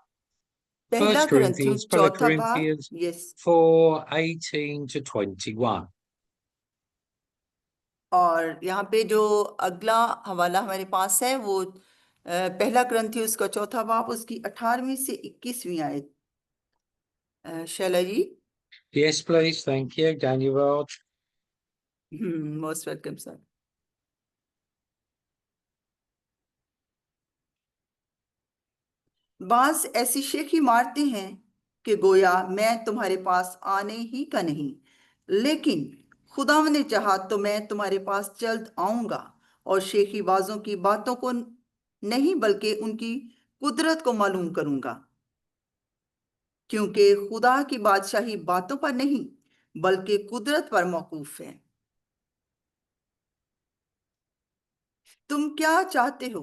पहला ग्रंथियों First चौथा बाब। Corinthians yes. 4:18 to 21. और यहाँ पे जो अगला हवाला हमारे पास है वो पहला ग्रंथियों उसका चौथा बाब उसकी 18वीं से 21वीं आयत। शैला जी। Yes, please. Thank you. Daniel. Most welcome sir. बांस ऐसी शेखी मारते हैं कि गोया मैं तुम्हारे पास आने ही का नहीं, लेकिन खुदा ने चाहा तो मैं तुम्हारे पास जल्द आऊंगा और शेखी बाजों की बातों को नहीं बल्कि उनकी कुदरत को मालूम करूंगा, क्योंकि खुदा की बादशाही बातों पर नहीं बल्कि कुदरत पर मौकूफ है। तुम क्या चाहते हो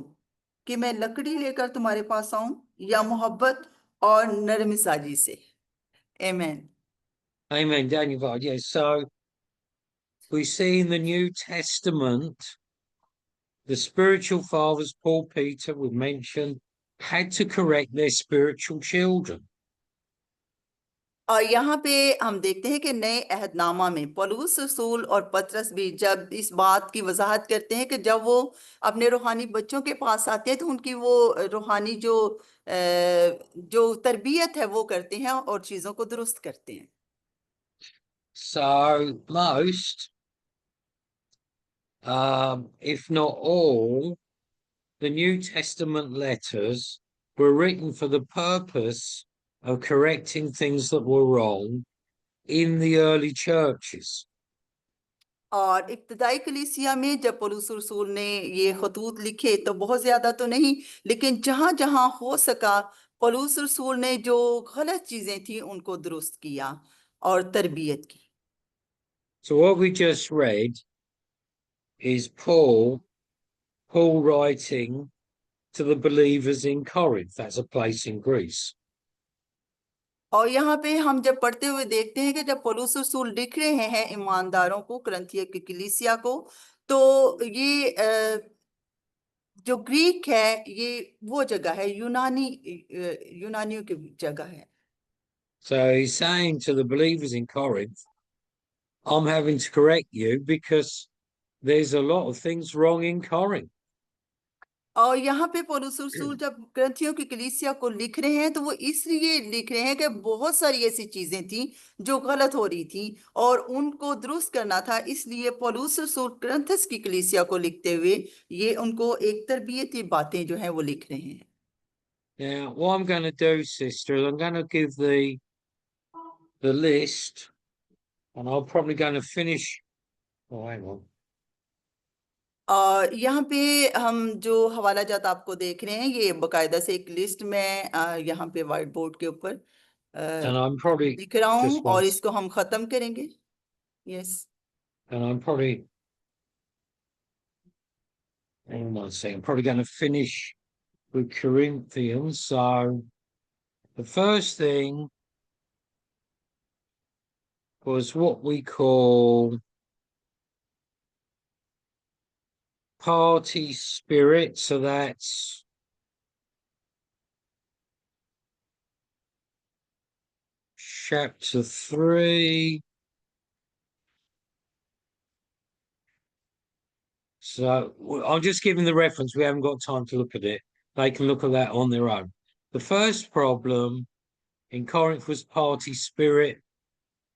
कि मैं लकड़ी लेकर तुम्हारे पास आऊं या मोहब्बत और नरमिजाजी से? आमीन। Amen, Daniel. Yes. So we see in the New Testament, the spiritual fathers, Paul, Peter, we mentioned, had to correct their spiritual children. और यहाँ पे हम देखते हैं कि नए अहदनामा में पौलुस रसूल और पतरस भी जब इस बात की वजाहत करते हैं कि जब वो अपने रूहानी बच्चों के पास आते हैं तो उनकी वो रूहानी जो तरबियत है वो करते हैं और चीज़ों को दुरुस्त करते हैं। So most, if not all, the New Testament letters were written for the purpose of correcting things that were wrong in the early churches. और इब्तदाई कलीसिया में जब पौलुस रसूल ने ये खतूत लिखे तो बहुत ज्यादा तो नहीं, लेकिन जहां जहां हो सका पौलुस रसूल ने जो गलत चीजें थी उनको दुरुस्त किया और तरबियत की। So what we just read is Paul writing to the believers in Corinth. That's a place in Greece. और यहाँ पे हम जब पढ़ते हुए देखते हैं कि जब पौलुस रसूल लिख रहे हैं ईमानदारों को, करंथिया की कलीसिया को, तो ये जो ग्रीक है ये वो जगह है, यूनानियों की जगह है। So he's saying to the believers in Corinth, I'm having to correct you because there's a lot of things wrong in Corinth. और यहाँ पे पौलुस रसूल जब ग्रंथियों की कलीसिया को लिख रहे हैं तो वो इसलिए लिख रहे हैं कि बहुत सारी ऐसी चीजें थी जो गलत हो रही थी और उनको दुरुस्त करना था, इसलिए पौलुस रसूल ग्रंथस की कलीसिया को लिखते हुए ये उनको एक तरबियती बातें जो हैं वो लिख रहे हैं। Now, what I'm going to do, sister, is I'm going to give the list, and I'm probably going to finish. Oh, hang on. और यहाँ पे हम जो हवाला जात आपको देख रहे हैं ये बाकायदा से एक लिस्ट में यहाँ पे व्हाइट बोर्ड के ऊपर And I'm probably लिख रहा हूँ just और once, इसको हम खत्म करेंगे। Yes. and I'm probably, hang on one second, I'm probably going to finish with Corinthians. So the first thing was what we call party spirit. So that's chapter 3. So I'm just giving the reference. We haven't got time to look at it. They can look at that on their own. The first problem in Corinth was party spirit.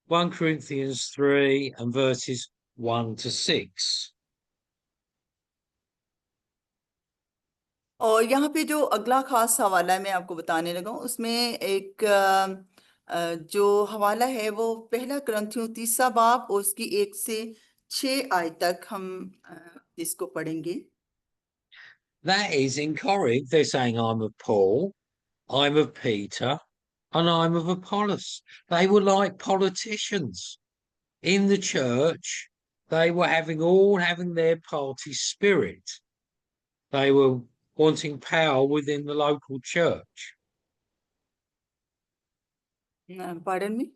1 Corinthians 3 and verses 1 to 6. और यहाँ पे जो अगला खास हवाला मैं आपको बताने लगा हूँ उसमें एक जो हवाला है वो पहला ग्रंथियों 3 बाब और उसकी 1 से 6 आयत तक हम इसको पढ़ेंगे। That is, in Corinth, they're saying, I'm of Paul, I'm of Peter, and I'm of Apollos. They were like politicians in the church. They were all having their party spirit. They were wanting power within the local church. Pardon me?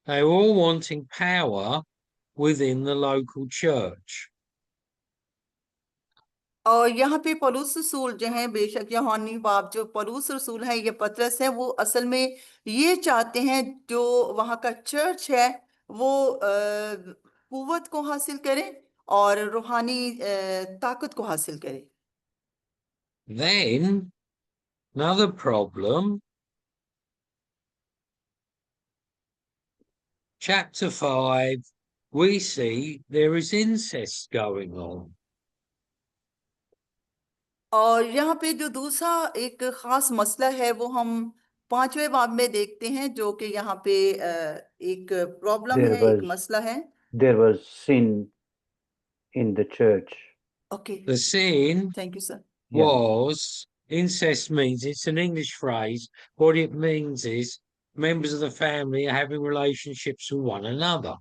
They were all wanting power within the local church. और यहाँ पे पौलुस रसूल जो है, बेशक यूहन्नी बाब जो पौलुस रसूल है, ये पतरस है, वो असल में ये चाहते हैं जो वहाँ का चर्च है वो कुव्वत को हासिल करे और रूहानी ताकत को हासिल करे। Then another problem chapter 5, we see there is incest going on. और यहाँ पे जो दूसरा एक खास मसला है वो हम 5वें बाब में देखते हैं, जो कि यहाँ पे एक प्रॉब्लम There है, एक was- मसला है. There was sin in the church. Okay, The sin thank you sir. Yeah. was, incest means, it's an English phrase. What it means is members of the family are having relationships with one another.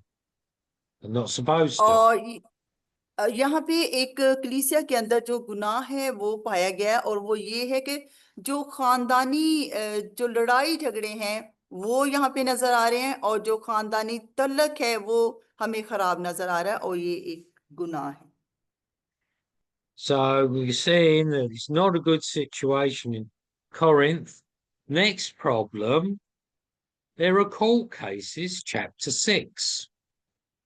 They're not supposed to. और यहाँ पे एक कलीसिया के अंदर जो गुनाह है वो पाया गया है, और वो ये है कि जो खानदानी जो लड़ाई झगड़े हैं वो यहाँ पे नजर आ रहे हैं, और जो खानदानी तल्लक है वो हमें खराब नजर आ रहा है, और ये एक गुनाह है. So we're seeing that it's not a good situation in Corinth. Next problem, there are court cases, chapter 6.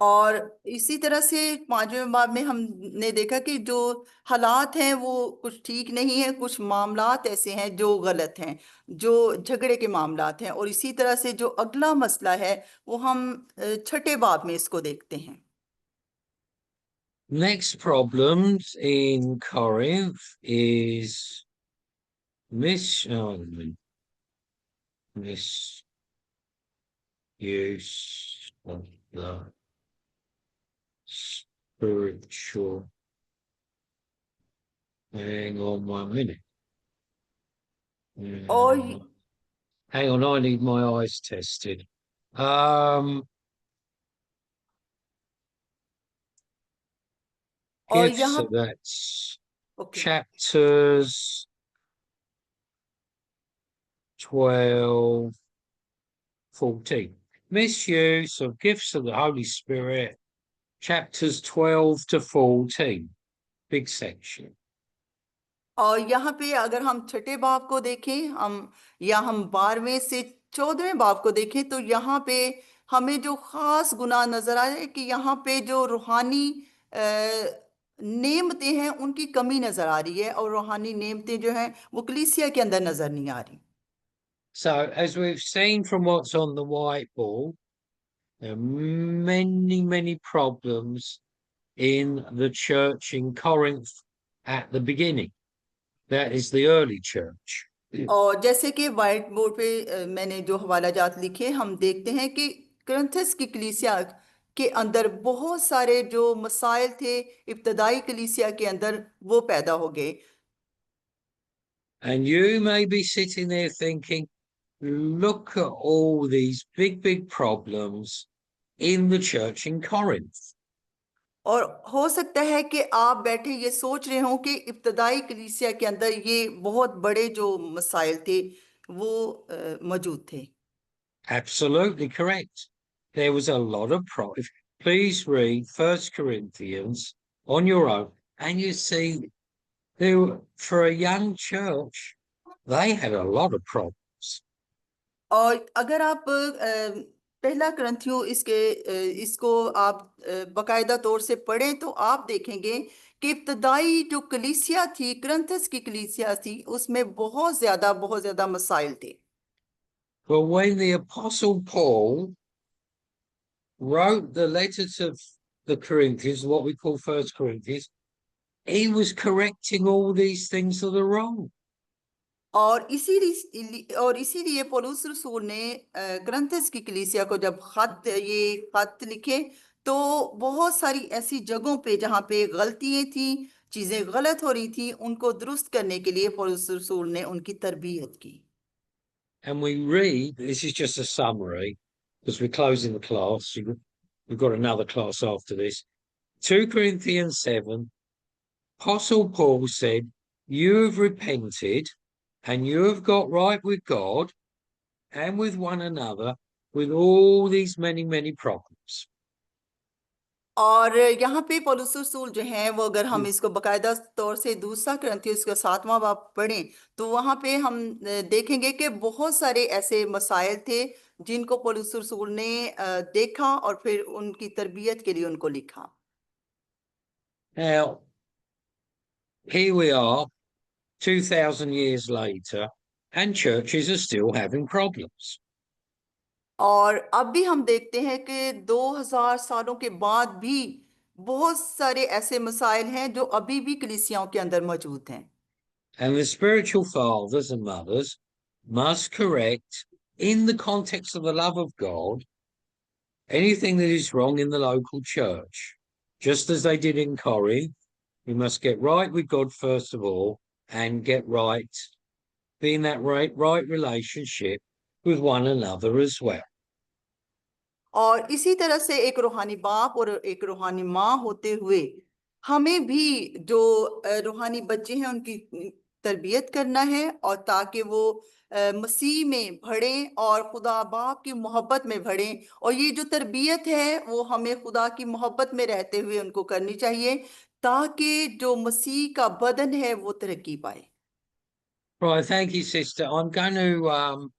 और इसी तरह से 5वें बाब में हमने देखा कि जो हालात हैं वो कुछ ठीक नहीं है, कुछ मामलात ऐसे हैं जो गलत हैं, जो झगड़े के मामलात हैं. और इसी तरह से जो अगला मसला है वो हम 6ठे बाब में इसको देखते हैं. Next problems in Corinth is misuse of the spiritual. Hang on 1 minute. और Hang on, I need my eyes tested. और Yes, यहाँ so that's okay, chapters 12, 14. Misuse of gifts of the Holy Spirit, chapters 12 to 14. Big section. और यहाँ पे अगर हम 6ठे बाब को देखें, हम 12वें से 14वें बाब को देखें, तो यहाँ पे हमें जो खास गुनाह नजर आ रहा है कि यहाँ पे जो रूहानी नेमतें हैं उनकी कमी नजर आ रही है, और रूहानी नेमतें जो हैं वो कलीसिया के अंदर नजर नहीं आ रही. So, as we've seen from what's on the whiteboard, there are many, many problems in the church in Corinth at the beginning. That is the early church. और जैसे कि व्हाइट बोर्ड पे मैंने जो हवाला जात लिखे, हम देखते हैं कि कुरिन्थस की कलीसिया के अंदर बहुत सारे जो मसाइल थे इब्तदाई कलीसिया के अंदर वो पैदा हो गए. And you may be sitting there thinking, look at all these big, big problems in the church in Corinth. और हो सकता है कि आप बैठे ये सोच रहे हो कि इब्तदाई कलीसिया के अंदर ये बहुत बड़े जो मसाइल थे वो मौजूद थे. Absolutely correct. There was a lot of problems. Please read 1 Corinthians on your own, and you see, for a young church, they had a lot of problems. और अगर आप पहला ग्रंथियों इसको आप बाकायदा तौर से पढ़ें तो आप देखेंगे कि इब्तदाई जो कलीसिया थी, कुरिन्थस की कलीसिया थी, उसमें बहुत ज्यादा मसाइल थे. But when the Apostle Paul wrote the letter to the Corinthians, what we call 1 Corinthians, he was correcting all these things that are wrong. और इसीलिए पौलुस रसूल ने कुरिन्थस की कलीसिया को जब ये खत लिखे तो बहुत सारी ऐसी जगहों पे जहाँ पे गलतियां थी, चीजें गलत हो रही थी, उनको दुरुस्त करने के लिए पौलुस रसूल ने उनकी तरबियत की. And we read, this is just a summary, because we're closing the class. We've got another class after this. 2 Corinthians 7, Apostle Paul said, you have repented and you have got right with God and with one another with all these many, many problems. और यहाँ पे पौलुस रसूल जो है वो, अगर हम इसको बाकायदा तौर से दूसरा कुरिन्थियों का 7वां बाब पढ़ें तो वहाँ पे हम देखेंगे कि बहुत सारे ऐसे मसाइल थे जिनको पौलुस रसूल ने देखा और फिर उनकी तरबियत के लिए उनको लिखा. Now, here we are, 2,000 years later, and churches are still having problems. और अब भी हम देखते हैं कि 2000 सालों के बाद भी बहुत सारे ऐसे मसाइल हैं जो अभी भी कलीसियाओं के अंदर मौजूद हैं। And the spiritual fathers and mothers must correct, in the context of the love of God, anything that is wrong in the local church. Just as they did in Corinth, we must get right with God first of all, and get right, be in that right relationship with one another as well. और इसी तरह से एक रूहानी बाप और एक रूहानी माँ होते हुए हमें भी जो रूहानी बच्चे हैं उनकी तरबियत करना है, और ताकि वो मसीह में बढ़ें और खुदा बाप की मोहब्बत में बढ़ें। और ये जो तरबियत है वो हमें खुदा की मोहब्बत में रहते हुए उनको करनी चाहिए, ताकि जो मसीह का बदन है वो तरक्की पाए। Right, thank you, sister. I'm going to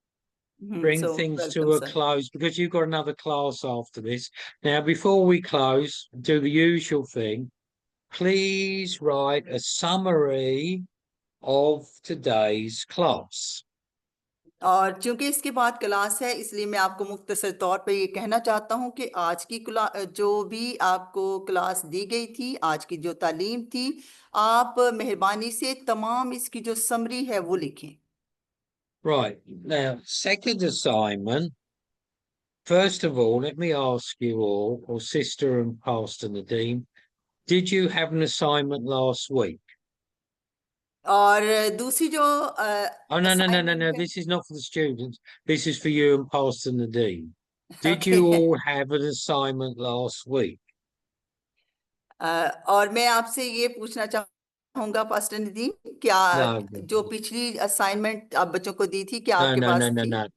bring So, things welcome, to a sir. close because you've got another class after this. Now, before we close, do the usual thing. Please write a summary of today's class. और चूंकि इसके बाद class है, इसलिए मैं आपको मुख्तसर तौर पे ये कहना चाहता हूँ कि आज की जो भी आपको क्लास दी गई थी, आज की जो तालीम थी, आप मेहरबानी से तमाम इसकी जो समरी है वो लिखें। Right. Now, second assignment. First of all, let me ask you all, or Sister and Pastor Nadine, did you have an assignment last week? और दूसरी जो Oh, no. assignment है, This is not for the students. This is for you and Pastor Nadine. Did Okay. you all have an assignment last week? और मैं आपसे ये पूछना चाहूंगा पास्टर नदीम, क्या No. जो पिछली असाइनमेंट आप बच्चों को दी थी क्या आपके पास थी? No.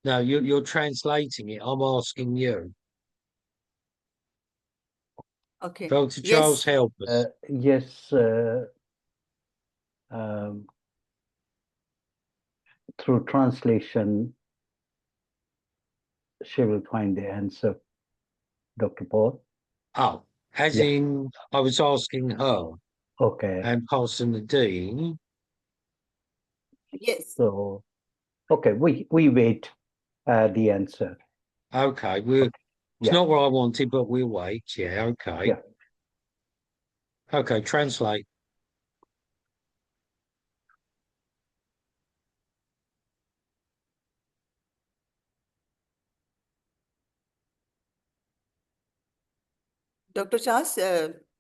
No, you're translating it. I'm asking you. Okay. Dr. Yes. Charles, help us. Yes, um, through translation, she will find the answer, Dr. Paul. Oh, as Yeah. in, I was asking her Okay, and Pastor Nadine. Yes. so, okay, we wait the answer. Okay, it's Yeah. not what I wanted, but we'll wait. Yeah, okay. Yeah. Okay, translate. Dr. Charles,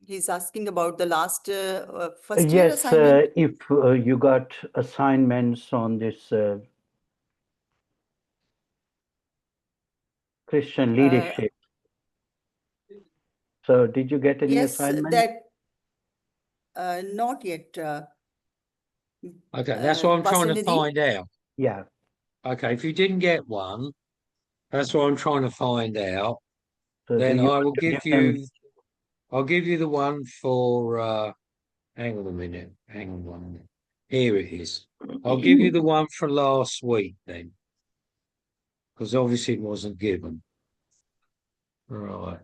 he's asking about the last first year Yes, assignment. if you got assignments on this Christian leadership. So did you get any Yes, assignment? that not yet. Okay, that's what I'm trying to Pastor Nadine? find out. Yeah. Okay, if you didn't get one, that's what I'm trying to find out. So Then do you I will want to give them- you, I'll give you the one for, hang on a minute, hang on 1 minute. Here it is. I'll give you the one for last week then, because obviously it wasn't given. Right.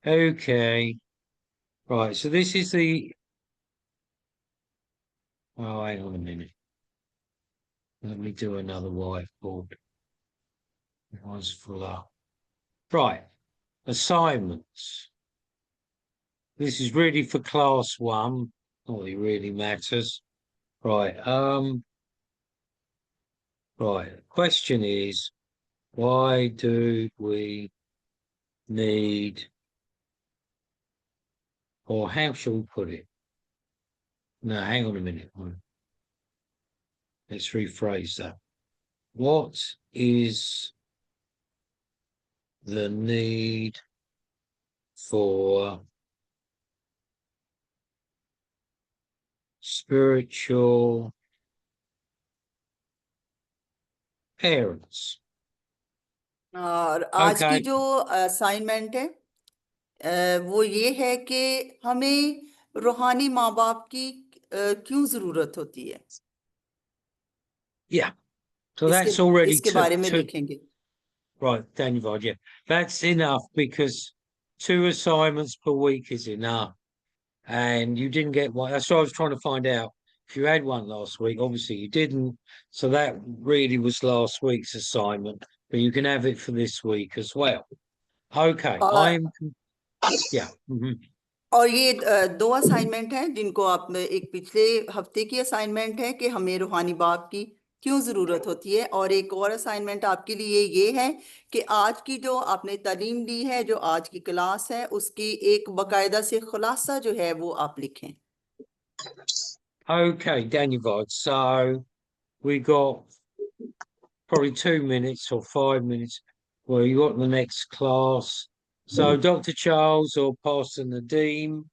Okay. Right, so this is the, oh, hang on a minute. Let me do another whiteboard. It was full up. Right, assignments. This is really for class 1. Not that it really matters. Right, right. Question is, why do we need, or how shall we put it? No, hang on a minute. Let's rephrase that. What is the need for spiritual parents? और आज Okay. की जो assignment है वो ये है कि हमें रूहानी माँ बाप की क्यों जरूरत होती है, Yeah. So that's already इसके बारे में two. लिखेंगे। Right, Daniel, yeah. That's enough because 2 assignments per week is enough. And you didn't get one. That's what I was trying to find out. If you had one last week, obviously you didn't. So that really was last week's assignment. but you can have it for this week as well. Okay, Uh, yeah. और ये दो assignment हैं जिनको आप एक पिछले हफ्ते की असाइनमेंट है कि हमें रूहानी बाप की क्यों ज़रूरत होती है, और एक और असाइनमेंट आपके लिए ये है कि आज की जो आपने तालीम ली है, जो आज की क्लास है, उसकी एक बाकायदा से खुलासा जो है वो आप लिखें. Okay, Daniel, so we got probably 2 minutes or 5 minutes. Well, you got the next class. So Dr. Charles or Pastor Nadeem,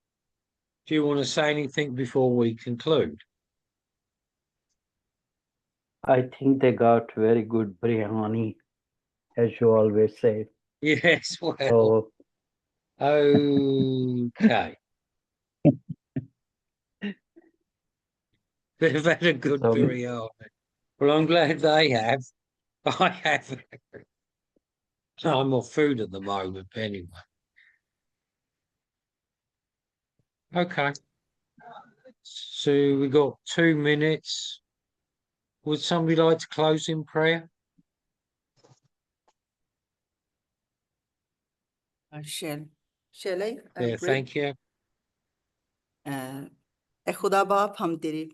do you want to say anything before we conclude? I think they got very good biryani, as you always say. Yes, well, So okay. They've had a good So- biryani. Well, I'm glad they have. I haven't. I'm off food at the moment, anyway. Okay. So we got 2 minutes. Would somebody like to close in prayer? Shall I? Yeah, pray? thank you. ए खुदा बाप, हम तेरे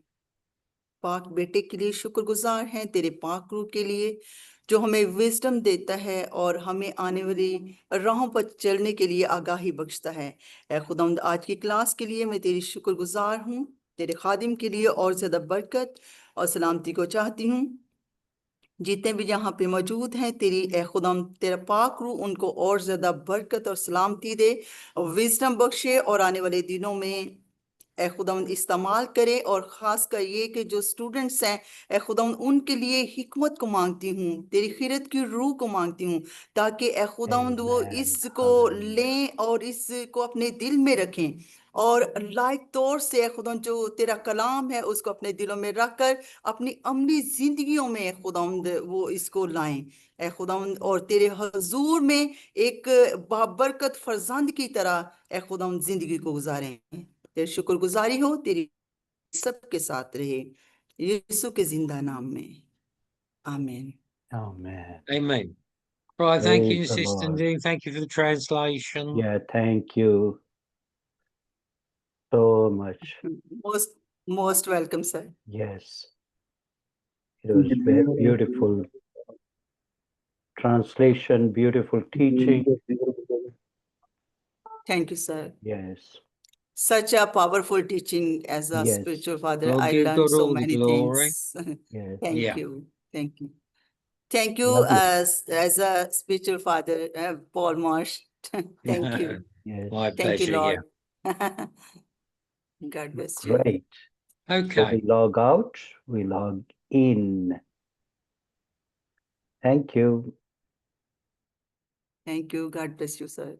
पाक बेटे के लिए शुक्रगुजार हैं, तेरे पाक रूह के लिए जो हमें विजडम देता है और हमें आने वाली राहों पर चलने के लिए आगाही बख्शता है. ए खुदावंद, आज की क्लास के लिए मैं तेरी शुक्रगुजार हूँ. तेरे खादिम के लिए और ज़्यादा बरकत और सलामती को चाहती हूँ. जितने भी यहाँ पे मौजूद हैं, तेरी ए खुदाम तेरा पाक रूह उनको और ज़्यादा बरकत और सलामती दे, विजडम बख्शे और आने वाले दिनों में ए खुदावंद इस्तेमाल करे. और ख़ास कर ये कि जो स्टूडेंट्स हैं, ए खुदावंद उनके लिए हिकमत को मांगती हूँ, तेरी खिरत की रूह को मांगती हूँ, ताकि ए खुदावंद वो Amen. इसको Hallelujah. लें और इसको अपने दिल में रखें, और लायक तौर से ए खुदावंद जो तेरा कलाम है उसको अपने दिलों में रखकर अपनी अमली जिंदगियों में ए खुदावंद वो इसको लाएं ए खुदावंद, और तेरे हजूर में एक बाबरकत फरजंद की तरह ए खुदावंद जिंदगी को गुजारें. तेरी शुक्रगुजारी हो, तेरी सबके साथ रहे, यीशु के जिंदा नाम में, आमीन. Amen. Amen. Right, thank you, Praise the Assistant Lord. Dean. Thank you for the translation. Yeah, thank you so much. Most welcome, sir. Yes. It was very beautiful translation, beautiful teaching. Thank you, sir. Yes. Such a powerful teaching as a Yes. spiritual father. Well, I give learned God so all the many glory. things. Yes. Thank Yeah. you. Thank you. Thank you Love you. as a spiritual father, Paul Marsh. Thank you. Yes. My Thank you, pleasure, Lord. God bless you. Great. So Okay. we log out, we log in. Thank you. Thank you. God bless you, sir.